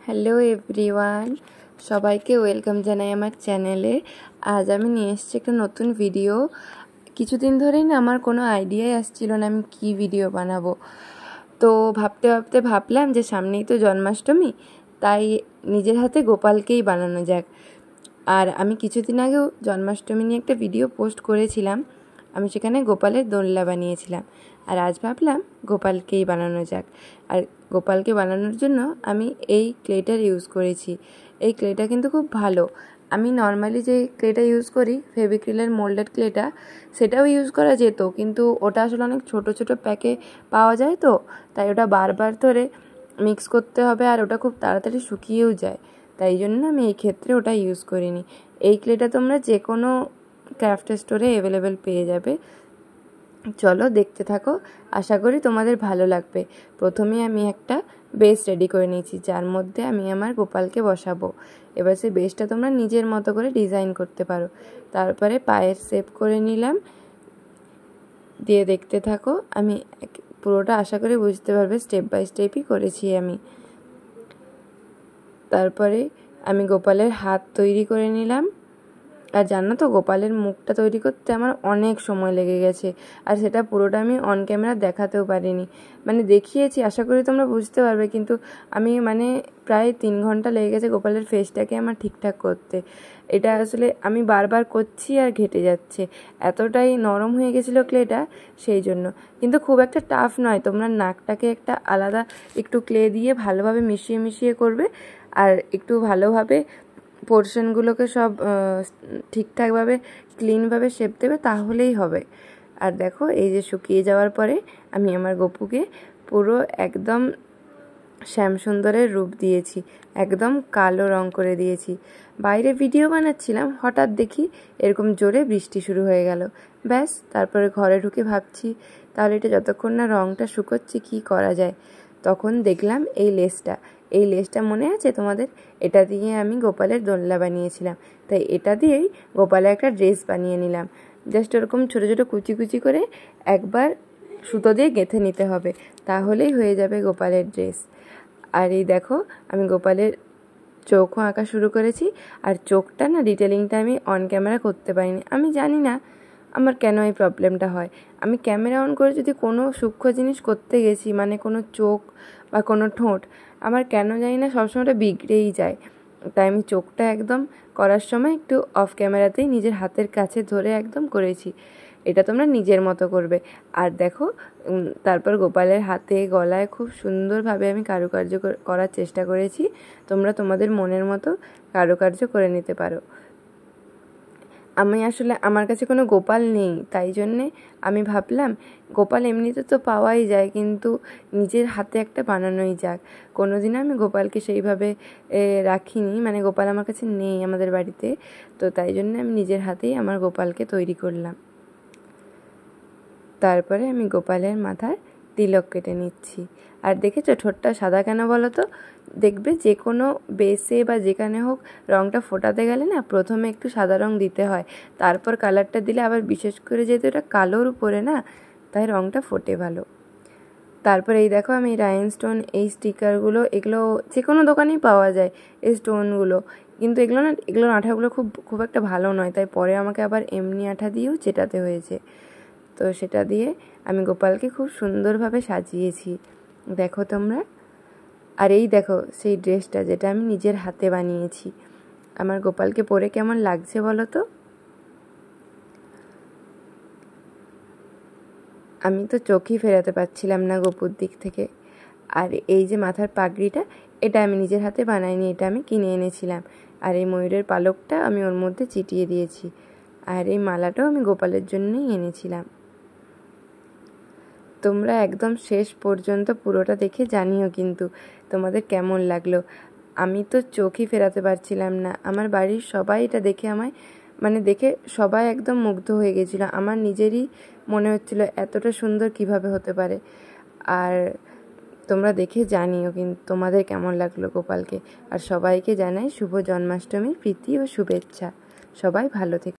Hello everyone, সবাইকে welcome জানাই আমার চ্যানেলে। আজ আমি নিয়ে এসেছি একটা নতুন ভিডিও। কিছুদিন ধরেই না আমার কোনো আইডিয়াই আসছিল না আমি কি ভিডিও বানাবো। তো ভাবতে ভাবতে ভাবলাম যে সামনেই তো জন্মাষ্টমী, তাই নিজের হাতে গোপালকেই বানানো যাক। আর আমি কিছুদিন আগেও জন্মাষ্টমী নিয়ে একটা ভিডিও পোস্ট করেছিলাম, আমি সেখানে গোপালের দোলনা বানিয়েছিলাম। আর আজ ভাবলাম গোপালকেই বানানো যাক। আর গোপালকে বানানোর জন্য আমি এই ক্লেটার ইউজ করেছি। এই ক্লেটা কিন্তু খুব ভালো। আমি নর্মালি যে ক্লেটা ইউজ করি, ফেভিক্রিলের মোল্ডেড ক্লেটা, সেটাও ইউজ করা যেত, কিন্তু ওটা আসলে অনেক ছোট ছোট প্যাকে পাওয়া যায়, তো তাই ওটা বারবার ধরে মিক্স করতে হবে, আর ওটা খুব তাড়াতাড়ি শুকিয়েও যায়। তাই জন্য আমি এই ক্ষেত্রে ওটা ইউজ করিনি। এই ক্লেটা তোমরা যে কোনো ক্রাফট স্টোরে অ্যাভেলেবেল পেয়ে যাবে। চলো দেখতে থাকো, আশা করি তোমাদের ভালো লাগবে। প্রথমে আমি একটা বেস রেডি করে নিয়েছি, যার মধ্যে আমি আমার গোপালকে বসাবো। এবার সেই বেসটা তোমরা নিজের মতো করে ডিজাইন করতে পারো। তারপরে পায়ের শেপ করে নিলাম, দিয়ে দেখতে থাকো। আমি পুরোটা আশা করি বুঝতে পারবে, স্টেপ বাই স্টেপই করেছি আমি। তারপরে আমি গোপালের হাত তৈরি করে নিলাম। আর জানো তো, গোপালের মুখটা তৈরি করতে আমার অনেক সময় লেগে গেছে, আর সেটা পুরোটা আমি অন ক্যামেরা দেখাতেও পারিনি। মানে দেখিয়েছি, আশা করি তোমরা বুঝতে পারবে, কিন্তু আমি প্রায় 3 ঘন্টা লেগে গেছে গোপালের ফেসটাকে আমার ঠিকঠাক করতে। এটা আসলে আমি বারবার করছি আর ঘেটে যাচ্ছে, এতটাই নরম হয়ে গেছিলো ক্লেটা, সেই জন্য। কিন্তু খুব একটা টাফ নয়, তোমরা নাকটাকে একটা আলাদা একটু ক্লে দিয়ে ভালোভাবে মিশিয়ে মিশিয়ে করবে, আর একটু ভালোভাবে পোর্শনগুলোকে সব ঠিকঠাকভাবে ক্লিনভাবে শেপ দেবে, তাহলেই হবে। আর দেখো, এই যে শুকিয়ে যাওয়ার পরে আমি আমার গপুকে পুরো একদম শ্যামসুন্দরের রূপ দিয়েছি, একদম কালো রং করে দিয়েছি। বাইরে ভিডিও বানাচ্ছিলাম, হঠাৎ দেখি এরকম জোরে বৃষ্টি শুরু হয়ে গেল। ব্যাস, তারপরে ঘরে ঢুকে ভাবছি তাহলে এটা যতক্ষণ না রংটা শুকোচ্ছে কী করা যায়। তখন দেখলাম এই লেসটা মনে আছে তোমাদের? এটা দিয়ে আমি গোপালের দোলনা বানিয়েছিলাম, তাই এটা দিয়েই গোপালের একটা ড্রেস বানিয়ে নিলাম। জাস্ট ওরকম ছোটো ছোটো কুচি কুচি করে একবার সুতো দিয়ে গেঁথে নিতে হবে, তাহলেই হয়ে যাবে গোপালের ড্রেস। আর এই দেখো, আমি গোপালের চোখও আঁকা শুরু করেছি। আর চোখটা না, ডিটেলিংটা আমি অন ক্যামেরা করতে পারিনি। আমি জানি না আমার কেন এই প্রবলেমটা হয়। আমি ক্যামেরা অন করে যদি কোনো সূক্ষ্ম জিনিস করতে গেছি, মানে কোনো চোখ বা কোনো ঠোঁট, আমার কেন জানি না সবসময় ওটা বিগড়েই যায়। তাই আমি চোখটা একদম করার সময় একটু অফ ক্যামেরাতেই নিজের হাতের কাছে ধরে একদম করেছি। এটা তোমরা নিজের মতো করবে। আর দেখো, তারপর গোপালের হাতে গলায় খুব সুন্দরভাবে আমি কারুকার্য করার চেষ্টা করেছি। তোমরা তোমাদের মনের মতো কারুকার্য করে নিতে পারো। আমি আসলে, আমার কাছে কোনো গোপাল নেই, তাই জন্যে আমি ভাবলাম গোপাল এমনিতে তো পাওয়াই যায়, কিন্তু নিজের হাতে একটা বানানোই যাক। কোনোদিনও আমি গোপালকে সেইভাবে রাখিনি, মানে গোপাল আমার কাছে নেই আমাদের বাড়িতে, তো তাই জন্য আমি নিজের হাতেই আমার গোপালকে তৈরি করলাম। তারপরে আমি গোপালের মাথার তিলক কেটে নিচ্ছি। আর দেখেছো ঠোঁটটা সাদা কেন বলো তো? দেখবে যে কোনো বেসে বা যেখানে হোক রঙটা ফোটাতে গেলে না, প্রথমে একটু সাদা রঙ দিতে হয়, তারপর কালারটা দিলে আবার, বিশেষ করে যেহেতু এটা কালোর উপরে না, তাই রঙটা ফোটে ভালো। তারপর এই দেখো, আমি রাইনস্টোন, এই স্টিকারগুলো, এগুলো যে কোনো দোকানেই পাওয়া যায় এই স্টোনগুলো, কিন্তু এগুলো আঠাগুলো খুব একটা ভালো নয়, তাই পরে আমাকে আবার এমনি আঠা দিয়েও চেটাতে হয়েছে। তো সেটা দিয়ে আমি গোপালকে খুব সুন্দরভাবে সাজিয়েছি, দেখো তোমরা। আর এই দেখো সেই ড্রেসটা, যেটা আমি নিজের হাতে বানিয়েছি। আমার গোপালকে পরে কেমন লাগছে বলো তো? আমি তো চোখই ফেরাতে পারছিলাম না গপুর দিক থেকে। আর এই যে মাথার পাগড়িটা, এটা আমি নিজের হাতে বানাইনি, এটা আমি কিনে এনেছিলাম। আর এই ময়ূরের পালকটা আমি ওর মধ্যে চিটিয়ে দিয়েছি। আর এই মালাটাও আমি গোপালের জন্যই এনেছিলাম। তোমরা একদম শেষ পর্যন্ত পুরোটা দেখে জানিও কিন্তু তোমাদের কেমন লাগলো। আমি তো চোখই ফেরাতে পারছিলাম না। আমার বাড়ির সবাই এটা দেখে আমায়, দেখে সবাই একদম মুগ্ধ হয়ে গেছিলো। আমার নিজেরই মনে হচ্ছিল এতটা সুন্দর কিভাবে হতে পারে। আর তোমরা দেখে জানিও কিন্তু তোমাদের কেমন লাগলো গোপালকে। আর সবাইকে জানাই শুভ জন্মাষ্টমীর প্রীতি ও শুভেচ্ছা। সবাই ভালো থেকো।